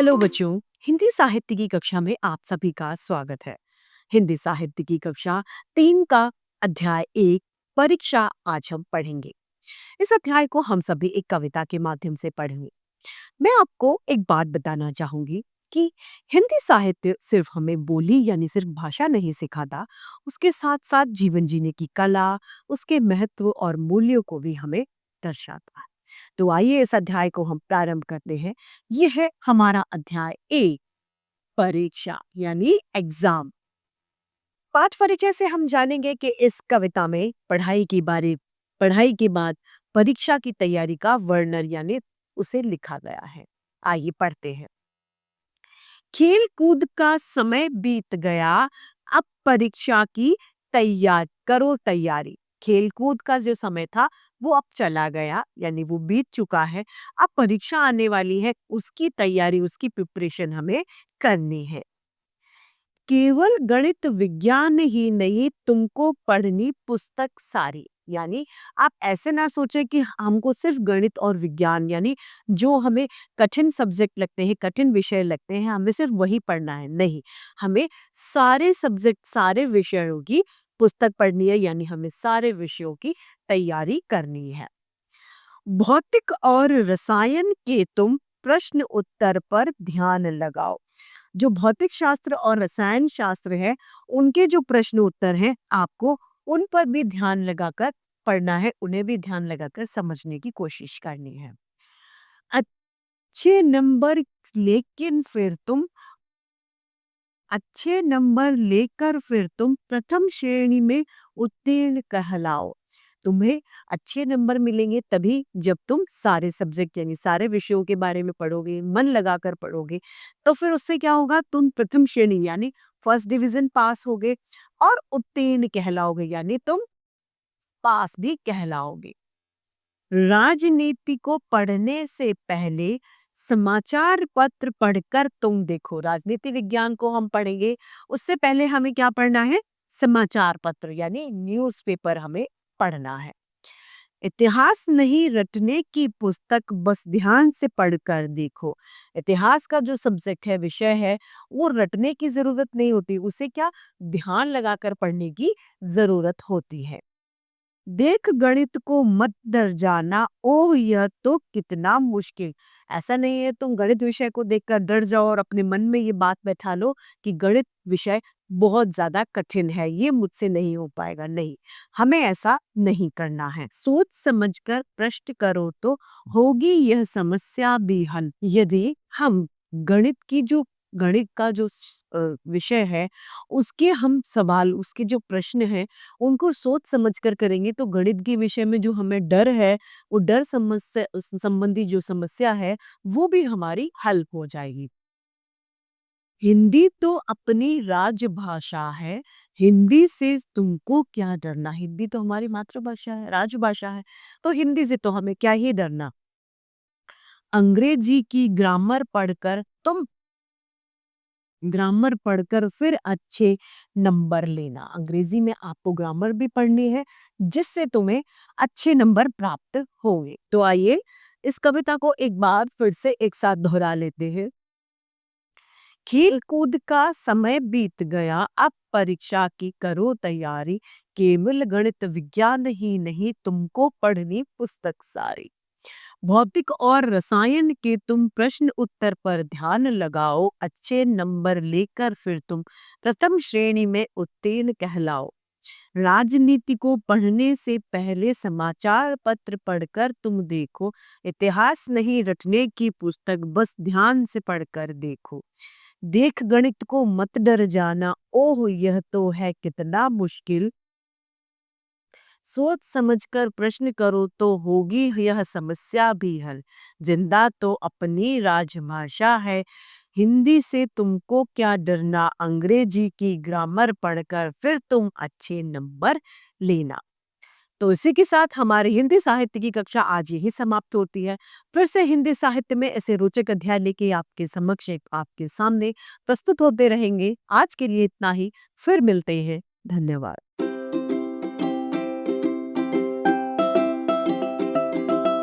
Hello बच्चों। हिंदी साहित्य की कक्षा में आप सभी का स्वागत है। हिंदी साहित्य की कक्षा 3 का अध्याय 1 परीक्षा आज हम पढ़ेंगे। इस अध्याय को हम सभी एक कविता के माध्यम से पढ़ेंगे। मैं आपको एक बात बताना चाहूंगी कि हिंदी साहित्य सिर्फ हमें बोली यानी सिर्फ भाषा नहीं सिखाता, उसके साथ साथ जीवन जीने की कला, उसके महत्व और मूल्यों को भी हमें दर्शाता है। तो आइए इस अध्याय को हम प्रारंभ करते हैं। यह है हमारा अध्याय 1 परीक्षा यानी एग्जाम। पाठ परिचय से हम जानेंगे कि इस कविता में पढ़ाई के बाद परीक्षा की तैयारी का वर्णन यानी उसे लिखा गया है। आइए पढ़ते हैं। खेल कूद का समय बीत गया, अब परीक्षा की तैयारी। खेल कूद का जो समय था वो अब चला गया यानी वो बीत चुका है। अब परीक्षा आने वाली है, उसकी तैयारी, उसकी प्रिपरेशन हमें करनी है। केवल गणित विज्ञान ही नहीं, तुमको पढ़नी पुस्तक सारी। यानी आप ऐसे ना सोचें कि हमको सिर्फ गणित और विज्ञान यानी जो हमें कठिन सब्जेक्ट लगते हैं, कठिन विषय लगते हैं, हमें सिर्फ वही पढ़ना है। नहीं, हमें सारे सब्जेक्ट, सारे विषयों की पुस्तक पढ़नी है यानी हमें सारे विषयों की तैयारी करनी है। भौतिक और रसायन के तुम प्रश्न उत्तर पर ध्यान लगाओ। जो भौतिक शास्त्र और रसायन शास्त्र है, उनके जो प्रश्न उत्तर हैं, आपको उन पर भी ध्यान लगाकर पढ़ना है, उन्हें भी ध्यान लगाकर समझने की कोशिश करनी है। अच्छे नंबर लेकिन फिर तुम अच्छे नंबर लेकर फिर तुम प्रथम श्रेणी में उत्तीर्ण कहलाओ। तुम्हें अच्छे नंबर मिलेंगे तभी जब तुम सारे सब्जेक्ट यानी सारे विषयों के बारे में पढ़ोगे, मन लगाकर पढ़ोगे। तो फिर उससे क्या होगा, तुम प्रथम श्रेणी यानी फर्स्ट डिवीजन पास होगे और उत्तीर्ण कहलाओगे यानी तुम पास भी कहलाओगे। राजनीति को पढ़ने से पहले समाचार पत्र पढ़कर तुम देखो। राजनीति विज्ञान को हम पढ़ेंगे, उससे पहले हमें क्या पढ़ना है? समाचार पत्र यानी न्यूज़पेपर हमें पढ़ना है। इतिहास नहीं रटने की पुस्तक, बस ध्यान से पढ़कर देखो। इतिहास का जो सब्जेक्ट है, विषय है, वो रटने की जरूरत नहीं होती, उसे क्या ध्यान लगाकर पढ़ने की जरूरत होती है। देख गणित को मत डर जाना, ओह यह तो कितना मुश्किल। ऐसा नहीं है तुम गणित विषय को देखकर डर जाओ और अपने मन में ये बात बैठा लो कि गणित विषय बहुत ज्यादा कठिन है, ये मुझसे नहीं हो पाएगा। नहीं, हमें ऐसा नहीं करना है। सोच समझकर प्रश्न करो तो होगी यह समस्या भी हल। यदि हम गणित का जो विषय है, उसके हम सवाल, उसके जो प्रश्न हैं, उनको सोच समझ कर करेंगे तो गणित के विषय में जो हमें डर है, वो डर समस्या संबंधी जो समस्या है, वो भी हमारी हल हो जाएगी। हिंदी तो अपनी राजभाषा है, हिंदी से तुमको क्या डरना। हिंदी तो हमारी मातृभाषा है, राजभाषा है, तो हिंदी से तो हमें क्या ही डरना। अंग्रेजी की ग्रामर पढ़कर फिर अच्छे नंबर लेना। अंग्रेजी में आपको ग्रामर भी पढ़नी है, जिससे तुम्हें अच्छे नंबर प्राप्त होंगे। तो आइए इस कविता को एक बार फिर से एक साथ दोहरा लेते हैं। खेल कूद का समय बीत गया, अब परीक्षा की करो तैयारी। केवल गणित विज्ञान ही नहीं, तुमको पढ़नी पुस्तक सारी। भौतिक और रसायन के तुम प्रश्न उत्तर पर ध्यान लगाओ। अच्छे नंबर लेकर फिर तुम प्रथम श्रेणी में उत्तीर्ण कहलाओ। राजनीति को पढ़ने से पहले समाचार पत्र पढ़कर तुम देखो। इतिहास नहीं रटने की पुस्तक, बस ध्यान से पढ़कर देखो। देख गणित को मत डर जाना, ओह यह तो है कितना मुश्किल। सोच समझकर प्रश्न करो तो होगी यह समस्या भी हल। जिंदा तो अपनी राजभाषा है, हिंदी से तुमको क्या डरना। अंग्रेजी की ग्रामर पढ़कर फिर तुम अच्छे नंबर लेना। तो इसी के साथ हमारी हिंदी साहित्य की कक्षा आज यही समाप्त होती है। फिर से हिंदी साहित्य में ऐसे रोचक अध्याय लेके आपके समक्ष, आपके सामने प्रस्तुत होते रहेंगे। आज के लिए इतना ही, फिर मिलते हैं। धन्यवाद।